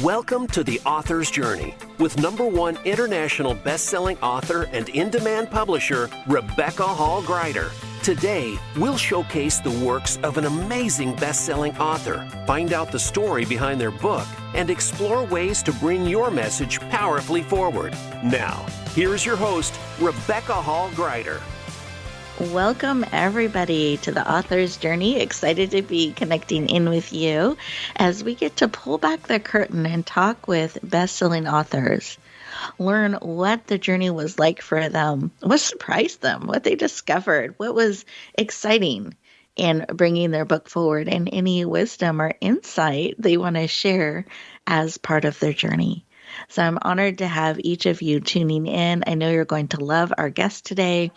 Welcome to The Author's Journey with #1 international best-selling author and in-demand publisher, Rebecca Hall Gruyter. Today, we'll showcase the works of an amazing best-selling author, find out the story behind their book, and explore ways to bring your message powerfully forward. Now, here's your host, Rebecca Hall Gruyter. Welcome, everybody, to the Author's Journey. Excited to be connecting in with you as we get to pull back the curtain and talk with best-selling authors. Learn what the journey was like for them, what surprised them, what they discovered, what was exciting in bringing their book forward, and any wisdom or insight they want to share as part of their journey. So I'm honored to have each of you tuning in. I know you're going to love our guest today.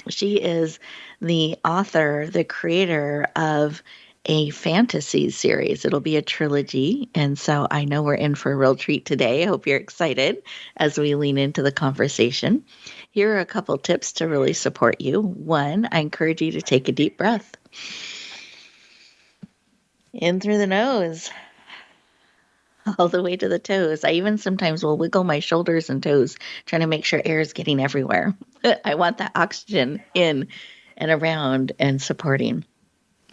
She is the author, the creator of a fantasy series. It'll be a trilogy, and so I know we're in for a real treat today. I hope you're excited as we lean into the conversation. Here are a couple tips to really support you. One, I encourage you to take a deep breath. In through the nose, all the way to the toes. I even sometimes will wiggle my shoulders and toes, trying to make sure air is getting everywhere. I want that oxygen in and around and supporting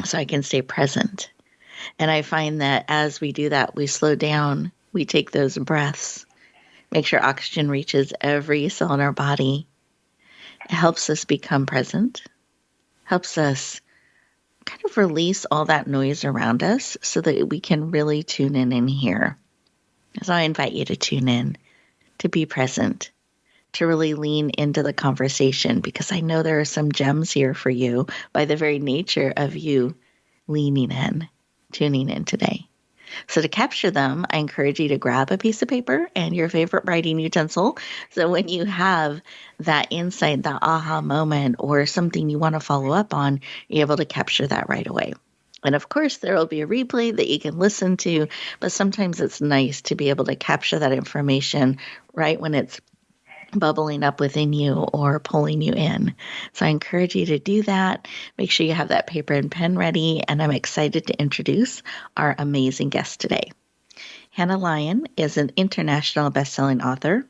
so I can stay present. And I find that as we do that, we slow down, we take those breaths, make sure oxygen reaches every cell in our body. It helps us become present, helps us kind of release all that noise around us so that we can really tune in and hear. So I invite you to tune in, to be present, to really lean into the conversation, because I know there are some gems here for you by the very nature of you leaning in, tuning in today. So to capture them, I encourage you to grab a piece of paper and your favorite writing utensil. So when you have that insight, that aha moment, or something you want to follow up on, you're able to capture that right away. And of course, there will be a replay that you can listen to, but sometimes it's nice to be able to capture that information right when it's bubbling up within you or pulling you in. So I encourage you to do that. Make sure you have that paper and pen ready, and I'm excited to introduce our amazing guest today. Hannah Lyon is an international best-selling author.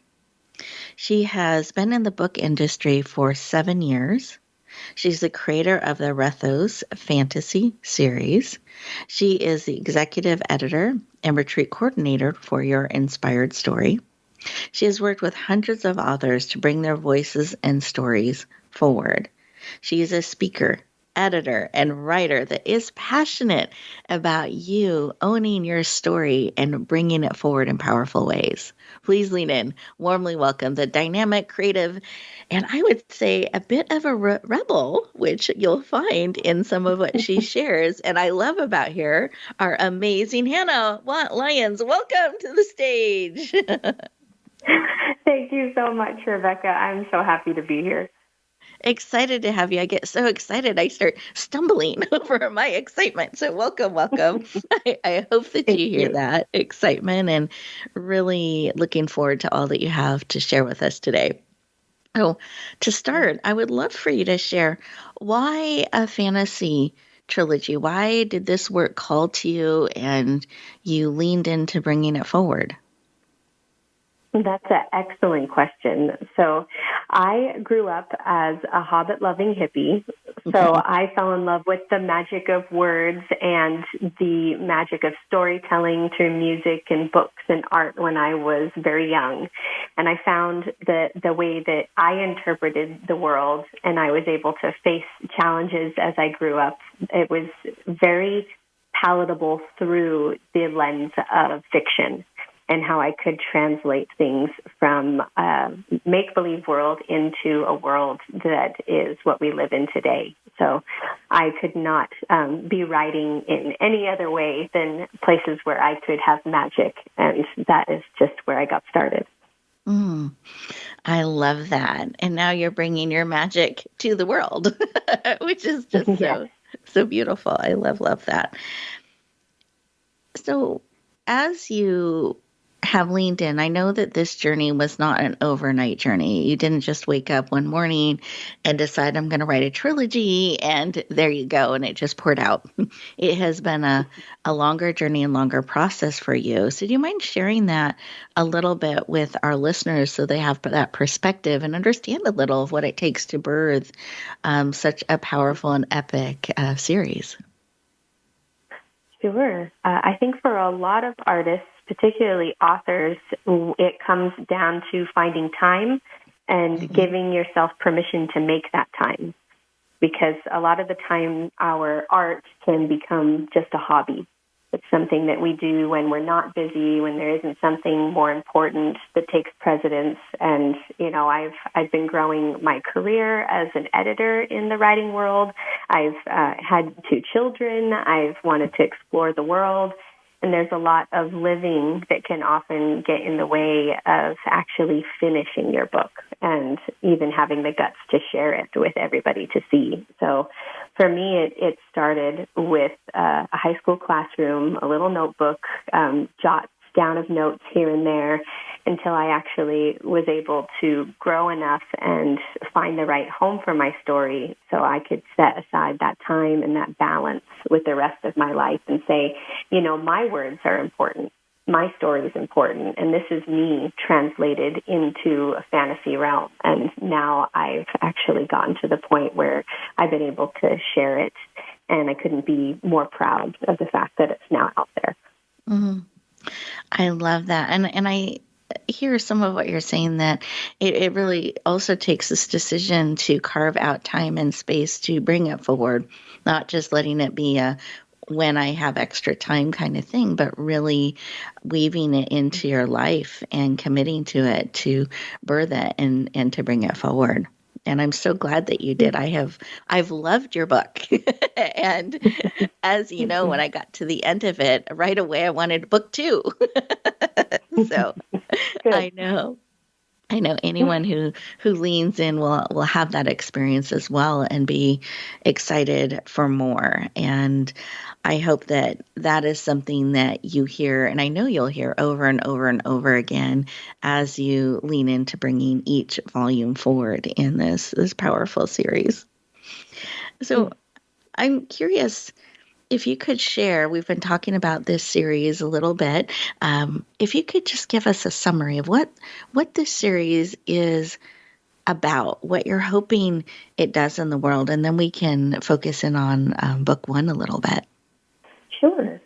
She has been in the book industry for 7 years. She's the creator of the Rethos fantasy series. She is the executive editor and retreat coordinator for Your Inspired Story. She has worked with hundreds of authors to bring their voices and stories forward. She is a speaker, editor, and writer that is passionate about you owning your story and bringing it forward in powerful ways. Please lean in. Warmly welcome the dynamic, creative, and I would say a bit of a rebel, which you'll find in some of what she shares. And I love about her, our amazing Hannah Lyons. Welcome to the stage. Thank you so much, Rebecca. I'm so happy to be here. Excited to have you. I get so excited I start stumbling over my excitement. So welcome. I hope that you hear that excitement, and really looking forward to all that you have to share with us today. So to start, I would love for you to share, why a fantasy trilogy? Why did this work call to you and you leaned into bringing it forward? That's an excellent question. So I grew up as a Hobbit-loving hippie. So I fell in love with the magic of words and the magic of storytelling through music and books and art when I was very young. And I found that the way that I interpreted the world and I was able to face challenges as I grew up, it was very palatable through the lens of fiction, and how I could translate things from a make-believe world into a world that is what we live in today. So I could not be writing in any other way than places where I could have magic, and that is just where I got started. I love that. And now you're bringing your magic to the world, which is just so beautiful. I love that. So as you have leaned in. I know that this journey was not an overnight journey. You didn't just wake up one morning and decide, I'm going to write a trilogy, and there you go, and it just poured out. It has been a longer journey and longer process for you. So do you mind sharing that a little bit with our listeners so they have that perspective and understand a little of what it takes to birth such a powerful and epic series? Sure. I think for a lot of artists, particularly authors, it comes down to finding time and giving yourself permission to make that time. Because a lot of the time, our art can become just a hobby. It's something that we do when we're not busy, when there isn't something more important that takes precedence. And, I've been growing my career as an editor in the writing world. I've had 2 children. I've wanted to explore the world. And there's a lot of living that can often get in the way of actually finishing your book and even having the guts to share it with everybody to see. So for me, it started with a high school classroom, a little notebook, jots down of notes here and there, until I actually was able to grow enough and find the right home for my story so I could set aside that time and that balance with the rest of my life and say, my words are important. My story is important, and this is me translated into a fantasy realm. And now I've actually gotten to the point where I've been able to share it, and I couldn't be more proud of the fact that it's now out there. Mm-hmm. I love that. And I hear some of what you're saying, that it really also takes this decision to carve out time and space to bring it forward, not just letting it be a when I have extra time kind of thing, but really weaving it into your life and committing to it to birth it and to bring it forward. And I'm so glad that you did. I've loved your book. And as you know, when I got to the end of it, right away I wanted book 2. So I know anyone who leans in will have that experience as well and be excited for more. And I hope that is something that you hear, and I know you'll hear over and over and over again as you lean into bringing each volume forward in this powerful series. So I'm curious if you could share, we've been talking about this series a little bit. If you could just give us a summary of what this series is about, what you're hoping it does in the world, and then we can focus in on book 1 a little bit. Sure.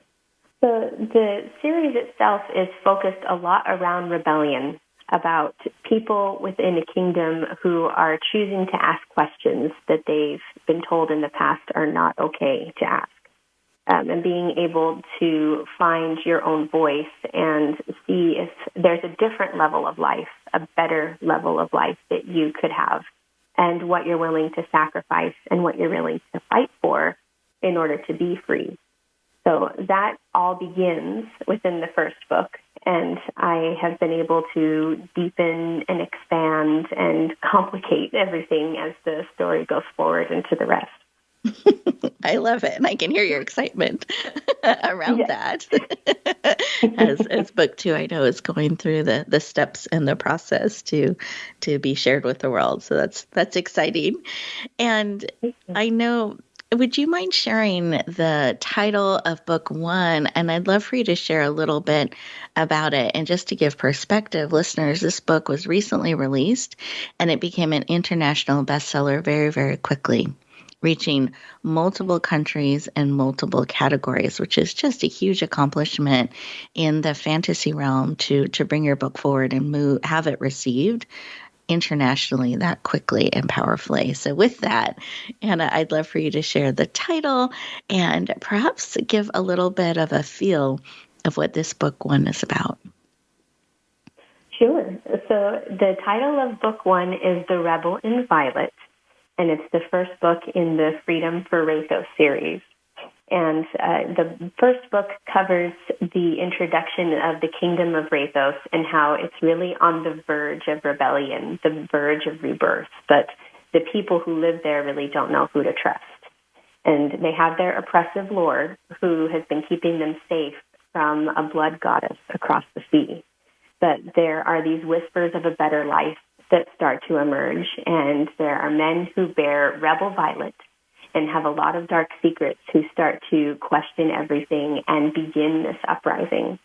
So the series itself is focused a lot around rebellion, about people within a kingdom who are choosing to ask questions that they've been told in the past are not okay to ask. And being able to find your own voice and see if there's a different level of life, a better level of life that you could have, and what you're willing to sacrifice and what you're willing to fight for in order to be free. So that all begins within the first book, and I have been able to deepen and expand and complicate everything as the story goes forward into the rest. I love it, and I can hear your excitement around that. As book 2, I know, is going through the steps and the process to be shared with the world. So that's exciting. And I know, would you mind sharing the title of book 1? And I'd love for you to share a little bit about it. And just to give perspective, listeners, this book was recently released, and it became an international bestseller very, very quickly, reaching multiple countries and multiple categories, which is just a huge accomplishment in the fantasy realm to bring your book forward and have it received internationally that quickly and powerfully. So with that, Anna, I'd love for you to share the title and perhaps give a little bit of a feel of what this book 1 is about. Sure. So the title of book 1 is The Rebel in Violet, and it's the first book in the Freedom for Rathos series. And the first book covers the introduction of the kingdom of Rathos and how it's really on the verge of rebellion, the verge of rebirth. But the people who live there really don't know who to trust. And they have their oppressive lord who has been keeping them safe from a blood goddess across the sea. but there are these whispers of a better life that start to emerge, and there are men who bear rebel violet and have a lot of dark secrets who start to question everything and begin this uprising.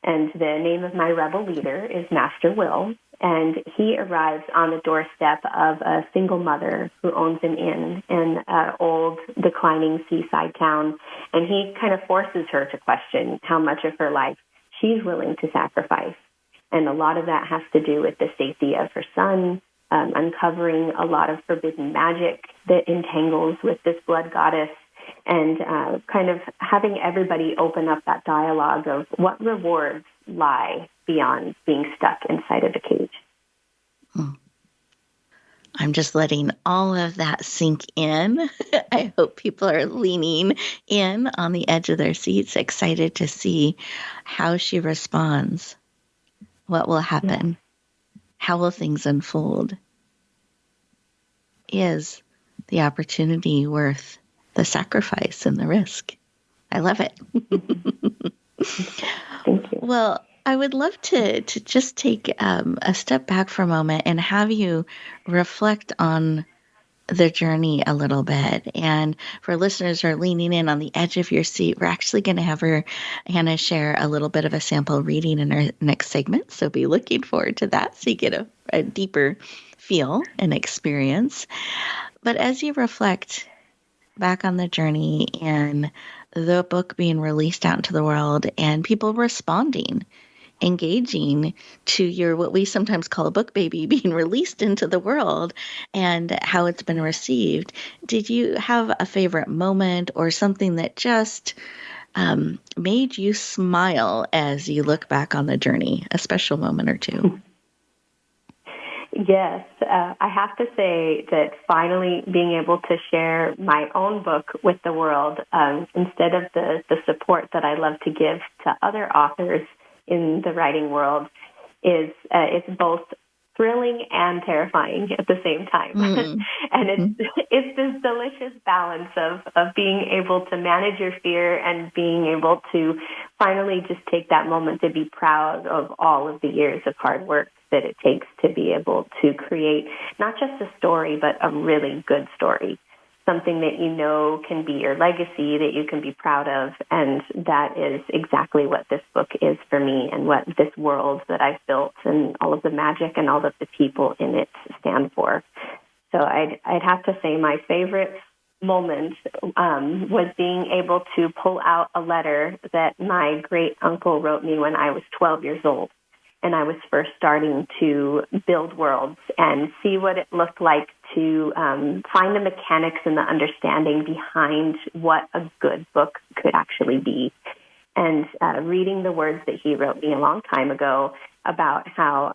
And the name of my rebel leader is Master Will, and he arrives on the doorstep of a single mother who owns an inn in an old, declining seaside town, and he kind of forces her to question how much of her life she's willing to sacrifice. And a lot of that has to do with the safety of her son, uncovering a lot of forbidden magic that entangles with this blood goddess, and kind of having everybody open up that dialogue of what rewards lie beyond being stuck inside of a cage. I'm just letting all of that sink in. I hope people are leaning in on the edge of their seats, excited to see how she responds. What will happen? Yeah. How will things unfold? Is the opportunity worth the sacrifice and the risk? I love it. Thank you. Well, I would love to just take a step back for a moment and have you reflect on the journey a little bit. And for listeners who are leaning in on the edge of your seat, we're actually going to have Hannah share a little bit of a sample reading in our next segment. So be looking forward to that so you get a deeper feel and experience. But as you reflect back on the journey and the book being released out into the world and people responding, engaging to your, what we sometimes call a book baby, being released into the world and how it's been received, did you have a favorite moment or something that just made you smile as you look back on the journey, a special moment or two? Yes, I have to say that finally being able to share my own book with the world, instead of the support that I love to give to other authors in the writing world, is it's both thrilling and terrifying at the same time. Mm-hmm. And it's this delicious balance of being able to manage your fear and being able to finally just take that moment to be proud of all of the years of hard work that it takes to be able to create not just a story, but a really good story, something that you know can be your legacy, that you can be proud of. And that is exactly what this book is for me and what this world that I've built and all of the magic and all of the people in it stand for. So I'd have to say my favorite moment was being able to pull out a letter that my great uncle wrote me when I was 12 years old. And I was first starting to build worlds and see what it looked like to find the mechanics and the understanding behind what a good book could actually be. And reading the words that he wrote me a long time ago about how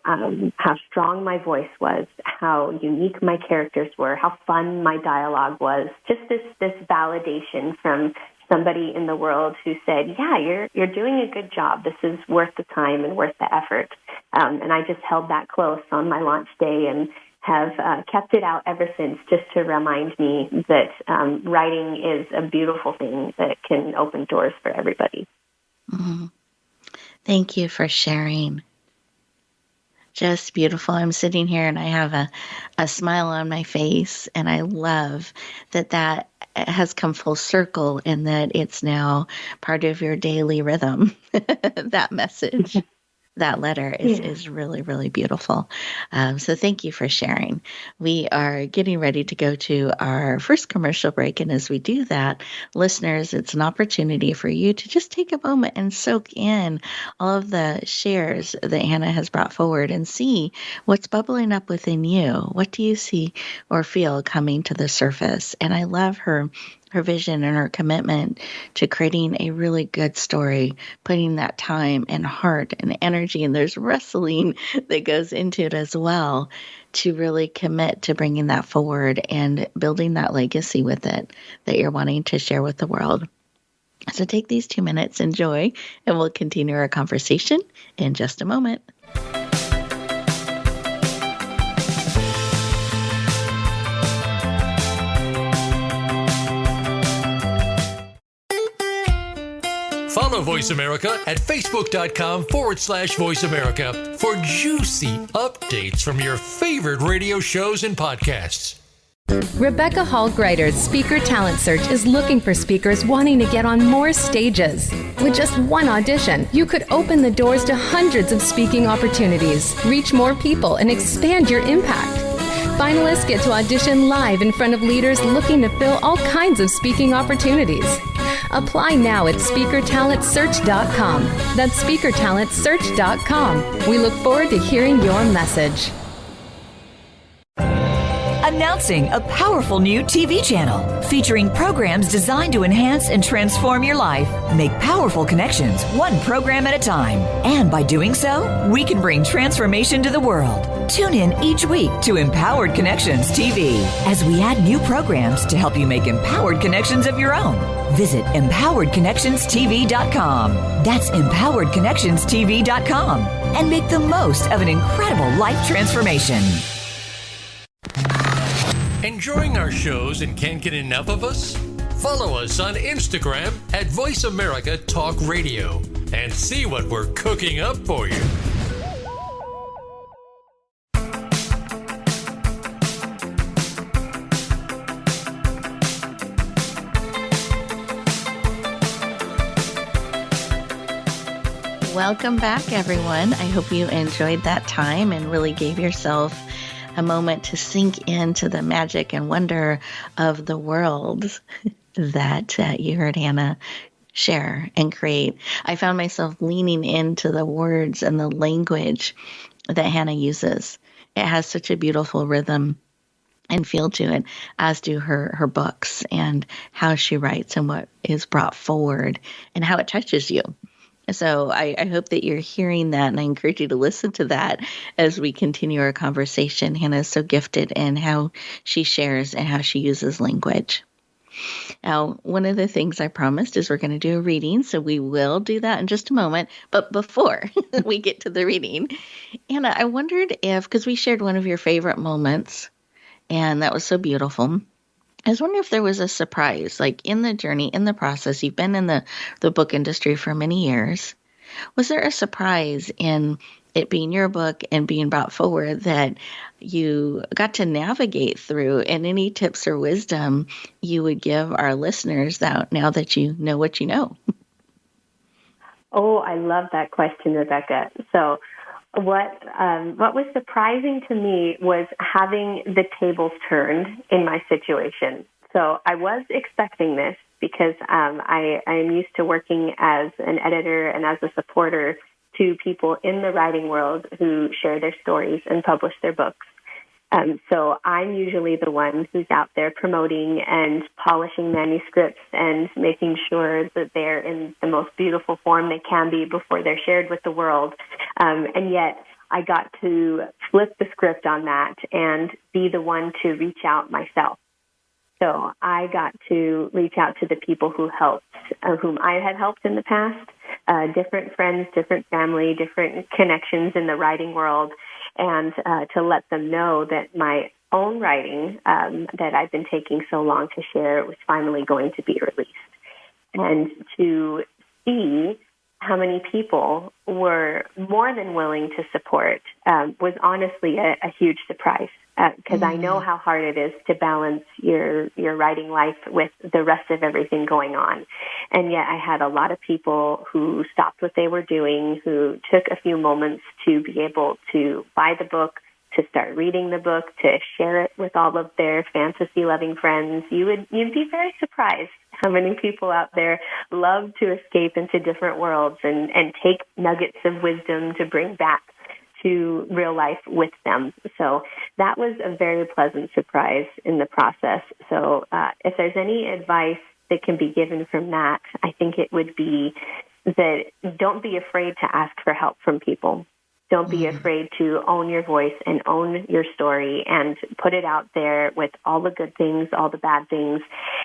strong my voice was, how unique my characters were, how fun my dialogue was, just this validation from somebody in the world who said, yeah, you're doing a good job. This is worth the time and worth the effort. And I just held that close on my launch day and have kept it out ever since, just to remind me that writing is a beautiful thing that can open doors for everybody. Mm-hmm. Thank you for sharing. Just beautiful. I'm sitting here and I have a smile on my face, and I love that has come full circle and that it's now part of your daily rhythm. That message, that letter is really, really beautiful. So thank you for sharing. We are getting ready to go to our first commercial break. And as we do that, listeners, it's an opportunity for you to just take a moment and soak in all of the shares that Hannah has brought forward and see what's bubbling up within you. What do you see or feel coming to the surface? And I love her vision and her commitment to creating a really good story, putting that time and heart and energy, and there's wrestling that goes into it as well, to really commit to bringing that forward and building that legacy with it that you're wanting to share with the world. So take these 2 minutes, enjoy, and we'll continue our conversation in just a moment. Follow Voice America at facebook.com/Voice America for juicy updates from your favorite radio shows and podcasts. Rebecca Hall Gruyter's Speaker Talent Search is looking for speakers wanting to get on more stages. With just one audition, you could open the doors to hundreds of speaking opportunities, reach more people, and expand your impact. Finalists get to audition live in front of leaders looking to fill all kinds of speaking opportunities. Apply now at speakertalentsearch.com. That's speakertalentsearch.com. We look forward to hearing your message. Announcing a powerful new TV channel featuring programs designed to enhance and transform your life. Make powerful connections, one program at a time. And by doing so, we can bring transformation to the world. Tune in each week to Empowered Connections TV as we add new programs to help you make empowered connections of your own. Visit empoweredconnectionstv.com. That's empoweredconnectionstv.com. And make the most of an incredible life transformation. Enjoying our shows and can't get enough of us? Follow us on Instagram at Voice America Talk Radio and see what we're cooking up for you. Welcome back, everyone. I hope you enjoyed that time and really gave yourself a moment to sink into the magic and wonder of the world that you heard Hannah share and create. I found myself leaning into the words and the language that Hannah uses. It has such a beautiful rhythm and feel to it, as do her books and how she writes and what is brought forward and how it touches you. So I hope that you're hearing that, and I encourage you to listen to that as we continue our conversation. Hannah is so gifted in how she shares and how she uses language. Now, one of the things I promised is we're going to do a reading, so we will do that in just a moment. But before we get to the reading, Hannah, I wondered if, because we shared one of your favorite moments, and that was so beautiful, I was wondering if there was a surprise, like in the journey, in the process. You've been in the book industry for many years. Was there a surprise in it being your book and being brought forward that you got to navigate through, and any tips or wisdom you would give our listeners that now that you know what you know? Oh, I love that question, Rebecca. So what was surprising to me was having the tables turned in my situation. So I was expecting this because I am used to working as an editor and as a supporter to people in the writing world who share their stories and publish their books. So I'm usually the one who's out there promoting and polishing manuscripts and making sure that they're in the most beautiful form they can be before they're shared with the world. And yet I got to flip the script on that and be the one to reach out myself. So I got to reach out to the people who helped, whom I had helped in the past, different friends, different family, different connections in the writing world, and to let them know that my own writing that I've been taking so long to share was finally going to be released. And to see how many people were more than willing to support was honestly a huge surprise, because I know how hard it is to balance your writing life with the rest of everything going on. And yet I had a lot of people who stopped what they were doing, who took a few moments to be able to buy the book, to start reading the book, to share it with all of their fantasy-loving friends. You'd be very surprised how many people out there love to escape into different worlds and take nuggets of wisdom to bring back to real life with them. So that was a very pleasant surprise in the process. So if there's any advice that can be given from that, I think it would be that don't be afraid to ask for help from people. Don't be afraid to own your voice and own your story and put it out there with all the good things, all the bad things,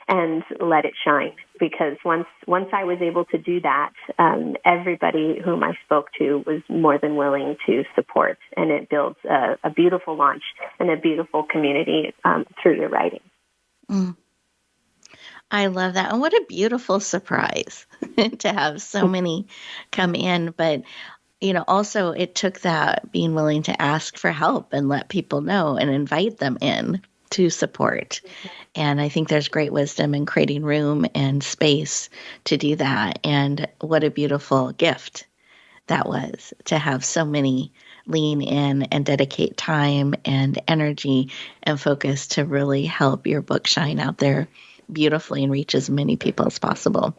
and let it shine. Because once I was able to do that, everybody whom I spoke to was more than willing to support, and it builds a beautiful launch and a beautiful community through your writing. I love that. And what a beautiful surprise. to have so many come in. But, also it took that being willing to ask for help and let people know and invite them in to support. And I think there's great wisdom in creating room and space to do that. And what a beautiful gift that was to have so many lean in and dedicate time and energy and focus to really help your book shine out there beautifully and reach as many people as possible.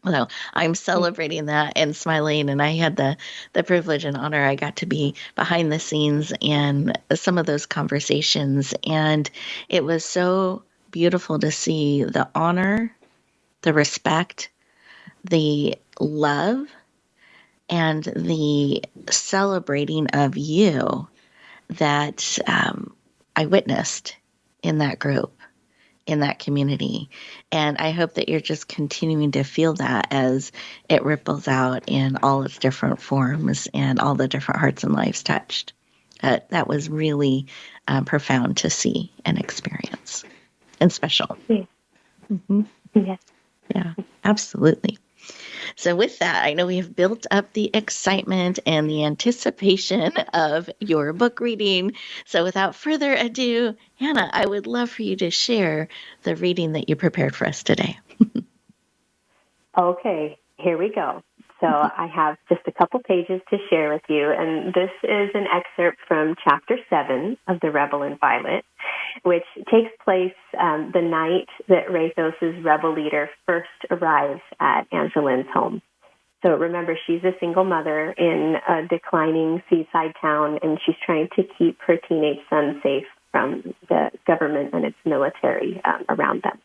So I'm celebrating that and smiling. And I had the privilege and honor. I got to be behind the scenes and some of those conversations. And it was so beautiful to see the honor, the respect, the love, and the celebrating of you that I witnessed in that group, in that community. And I hope that you're just continuing to feel that as it ripples out in all its different forms and all the different hearts and lives touched. That was really profound to see and experience and special. Yeah. Mm-hmm. Yes. Yeah, absolutely. So with that, I know we have built up the excitement and the anticipation of your book reading. So without further ado, Hannah, I would love for you to share the reading that you prepared for us today. Okay, here we go. So I have just a couple pages to share with you, and this is an excerpt from Chapter 7 of The Rebel in Violet, which takes place the night that Rathos' rebel leader first arrives at Angeline's home. So remember, she's a single mother in a declining seaside town, and she's trying to keep her teenage son safe from the government and its military around them.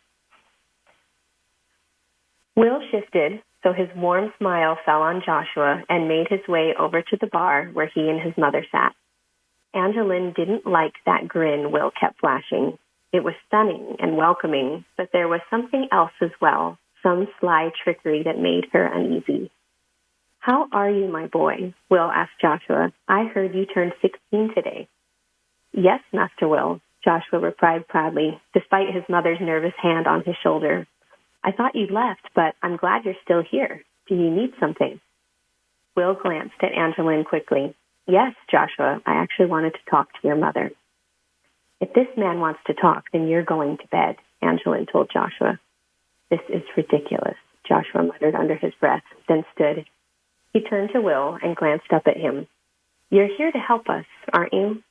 Will shifted, so his warm smile fell on Joshua and made his way over to the bar where he and his mother sat. Angeline didn't like that grin Will kept flashing. It was stunning and welcoming, but there was something else as well, some sly trickery that made her uneasy. "How are you, my boy?" Will asked Joshua. "I heard you turned 16 today." "Yes, Master Will," Joshua replied proudly, despite his mother's nervous hand on his shoulder. "I thought you'd left, but I'm glad you're still here. Do you need something?" Will glanced at Angeline quickly. "Yes, Joshua, I actually wanted to talk to your mother." "If this man wants to talk, then you're going to bed," Angeline told Joshua. "This is ridiculous," Joshua muttered under his breath, then stood. He turned to Will and glanced up at him. "You're here to help us, aren't you?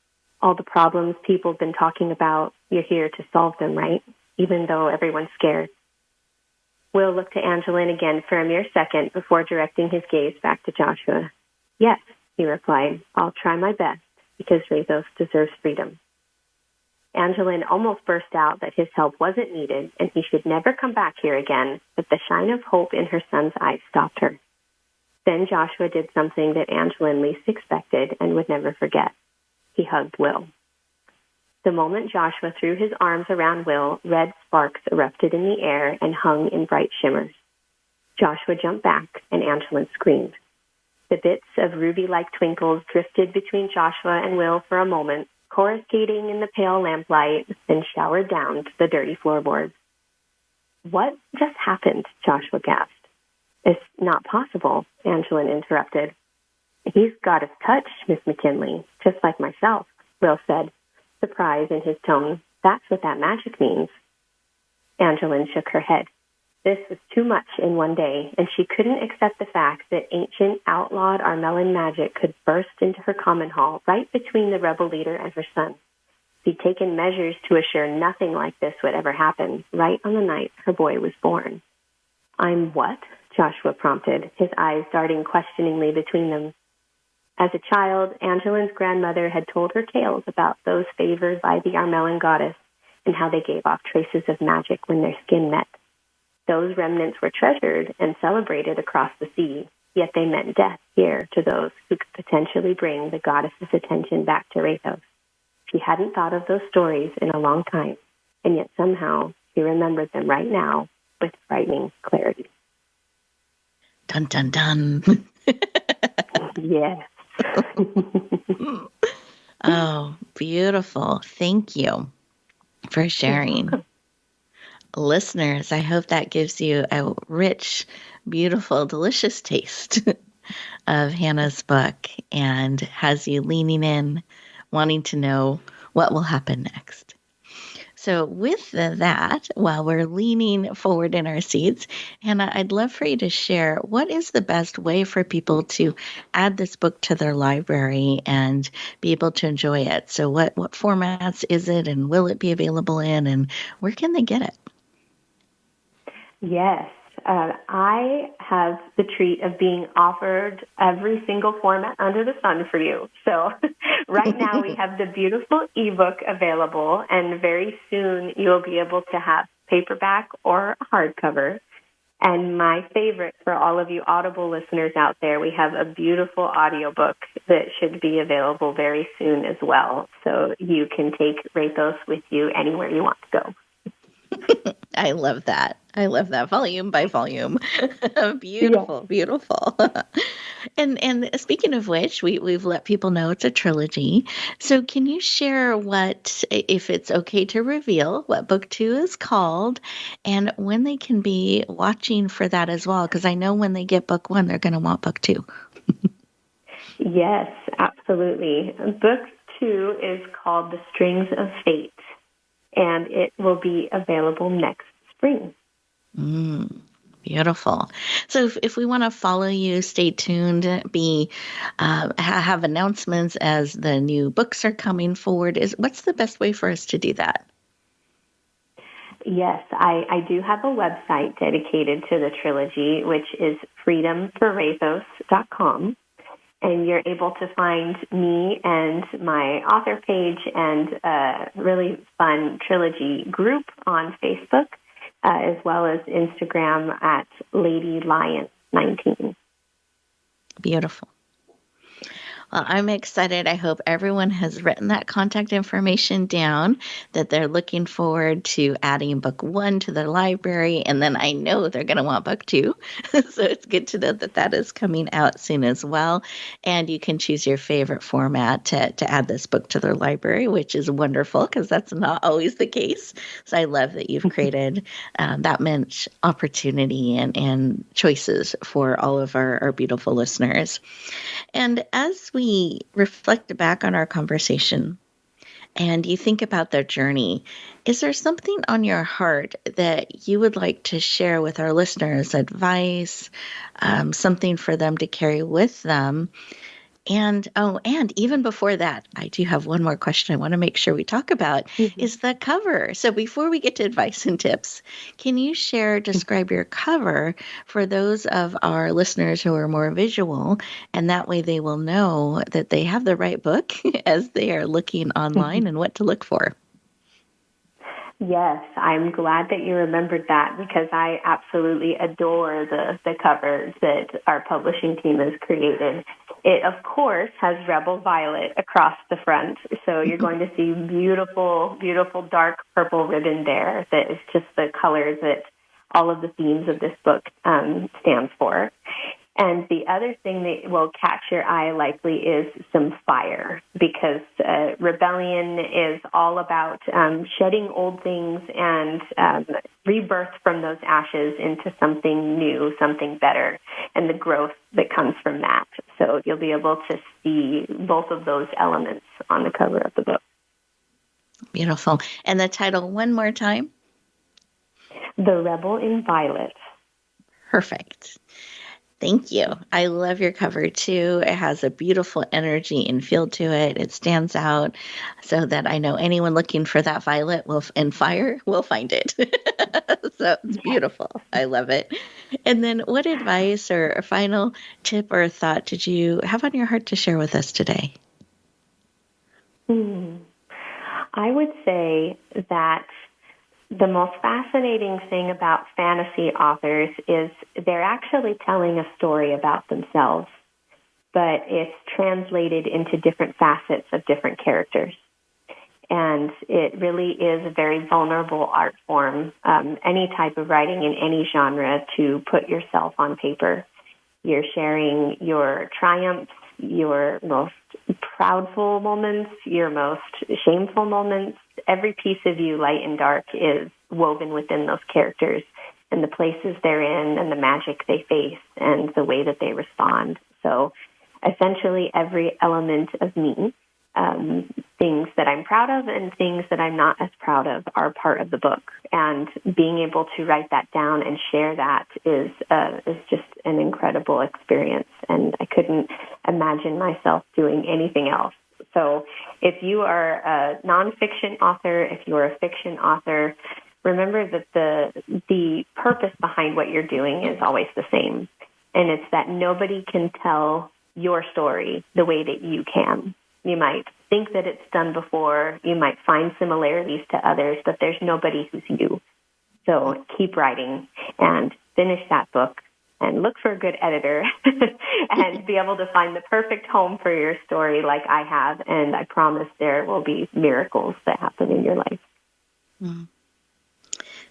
All the problems people have been talking about, you're here to solve them, right? Even though everyone's scared." Will looked at Angeline again for a mere second before directing his gaze back to Joshua. "Yes," he replied, "I'll try my best, because Rathos deserves freedom." Angeline almost burst out that his help wasn't needed and he should never come back here again, but the shine of hope in her son's eyes stopped her. Then Joshua did something that Angeline least expected and would never forget. He hugged Will. The moment Joshua threw his arms around Will, red sparks erupted in the air and hung in bright shimmers. Joshua jumped back, and Angeline screamed. The bits of ruby-like twinkles drifted between Joshua and Will for a moment, coruscating in the pale lamplight, then showered down to the dirty floorboards. "What just happened?" Joshua gasped. "It's not possible," Angeline interrupted. "He's got his touch, Miss McKinley, just like myself," Will said, surprise in his tone. "That's what that magic means." Angeline shook her head. This was too much in one day, and she couldn't accept the fact that ancient, outlawed Armellan magic could burst into her common hall right between the rebel leader and her son. She'd taken measures to assure nothing like this would ever happen, right on the night her boy was born. "I'm what?" Joshua prompted, his eyes darting questioningly between them. As a child, Angeline's grandmother had told her tales about those favored by the Armellan goddess and how they gave off traces of magic when their skin met. Those remnants were treasured and celebrated across the sea, yet they meant death here to those who could potentially bring the goddess's attention back to Rathos. She hadn't thought of those stories in a long time, and yet somehow she remembered them right now with frightening clarity. Dun, dun, dun. Yes. Oh, beautiful. Thank you for sharing. Listeners, I hope that gives you a rich, beautiful, delicious taste of Hannah's book and has you leaning in, wanting to know what will happen next. So, with that, while we're leaning forward in our seats, Hannah, I'd love for you to share what is the best way for people to add this book to their library and be able to enjoy it. So, what formats is it, and will it be available in, and where can they get it? Yes. I have the treat of being offered every single format under the sun for you. So right now we have the beautiful ebook available, and very soon you'll be able to have paperback or hardcover. And my favorite for all of you Audible listeners out there, we have a beautiful audiobook that should be available very soon as well. So you can take Rathos with you anywhere you want to go. I love that. I love that, volume by volume. Beautiful, beautiful. And speaking of which, we've let people know it's a trilogy. So can you share what, if it's okay to reveal, what book 2 is called and when they can be watching for that as well? Because I know when they get book 1, they're going to want book 2. Yes, absolutely. Book 2 is called The Strings of Fate, and it will be available next spring. Beautiful. So if we want to follow you, stay tuned, have announcements as the new books are coming forward. What's the best way for us to do that? Yes, I do have a website dedicated to the trilogy, which is freedomforrathos.com. And you're able to find me and my author page and a really fun trilogy group on Facebook, as well as Instagram at Lady Lyon 19. Beautiful. Well, I'm excited. I hope everyone has written that contact information down, that they're looking forward to adding book 1 to their library. And then I know they're going to want book 2. So it's good to know that that is coming out soon as well. And you can choose your favorite format to add this book to their library, which is wonderful because that's not always the case. So I love that you've created that much opportunity and choices for all of our beautiful listeners. And as we reflect back on our conversation and you think about their journey, is there something on your heart that you would like to share with our listeners, advice, something for them to carry with them? And even before that, I do have one more question I want to make sure we talk about is the cover. So before we get to advice and tips, can you describe your cover for those of our listeners who are more visual, and that way they will know that they have the right book as they are looking online and what to look for? Yes, I'm glad that you remembered that because I absolutely adore the cover that our publishing team has created. It, of course, has Rebel Violet across the front, so you're going to see beautiful, beautiful dark purple ribbon there that is just the color that all of the themes of this book stands for. And the other thing that will catch your eye likely is some fire, because rebellion is all about shedding old things and rebirth from those ashes into something new, something better, and the growth that comes from that. So you'll be able to see both of those elements on the cover of the book. Beautiful. And the title one more time? The Rebel in Violet. Perfect. Thank you. I love your cover too. It has a beautiful energy and feel to it. It stands out so that I know anyone looking for that violet and fire will find it. So it's beautiful. I love it. And then what advice or a final tip or thought did you have on your heart to share with us today? I would say that the most fascinating thing about fantasy authors is they're actually telling a story about themselves, but it's translated into different facets of different characters. And it really is a very vulnerable art form, any type of writing in any genre, to put yourself on paper. You're sharing your triumphs, your most proudful moments, your most shameful moments. Every piece of you, light and dark, is woven within those characters and the places they're in and the magic they face and the way that they respond. So essentially every element of me, things that I'm proud of and things that I'm not as proud of, are part of the book. And being able to write that down and share that is just an incredible experience. And I couldn't imagine myself doing anything else. So if you are a nonfiction author, if you're a fiction author, remember that the purpose behind what you're doing is always the same. And it's that nobody can tell your story the way that you can. You might think that it's done before. You might find similarities to others, but there's nobody who's you. So keep writing and finish that book and look for a good editor and be able to find the perfect home for your story like I have. And I promise there will be miracles that happen in your life. Mm.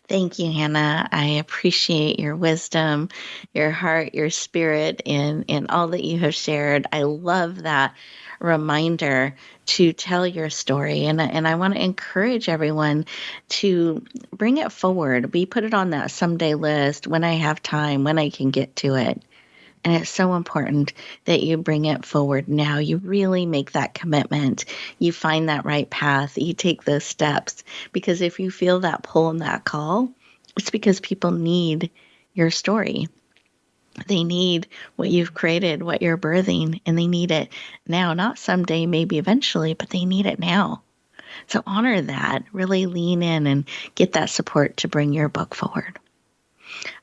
Thank you, Hannah. I appreciate your wisdom, your heart, your spirit in all that you have shared. I love that reminder to tell your story. And I want to encourage everyone to bring it forward. We put it on that someday list, when I have time, when I can get to it. And it's so important that you bring it forward now. You really make that commitment. You find that right path. You take those steps. Because if you feel that pull and that call, it's because people need your story. They need what you've created, what you're birthing, and they need it now. Not someday, maybe eventually, but they need it now. So honor that. Really lean in and get that support to bring your book forward.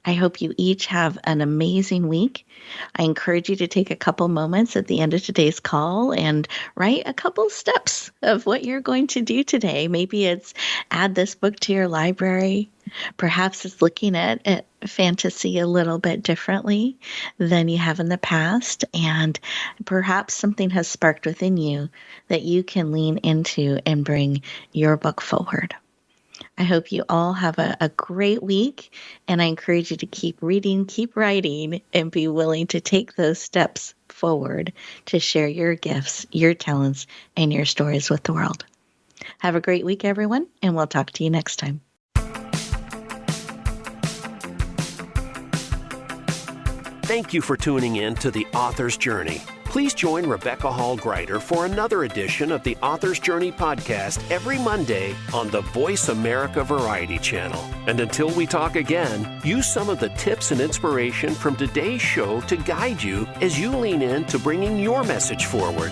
I hope you each have an amazing week. I encourage you to take a couple moments at the end of today's call and write a couple steps of what you're going to do today. Maybe it's add this book to your library. Perhaps it's looking at fantasy a little bit differently than you have in the past. And perhaps something has sparked within you that you can lean into and bring your book forward. I hope you all have a great week, and I encourage you to keep reading, keep writing, and be willing to take those steps forward to share your gifts, your talents, and your stories with the world. Have a great week, everyone, and we'll talk to you next time. Thank you for tuning in to The Author's Journey. Please join Rebecca Hall Gruyter for another edition of the Author's Journey podcast every Monday on the Voice America Variety Channel. And until we talk again, use some of the tips and inspiration from today's show to guide you as you lean in to bringing your message forward.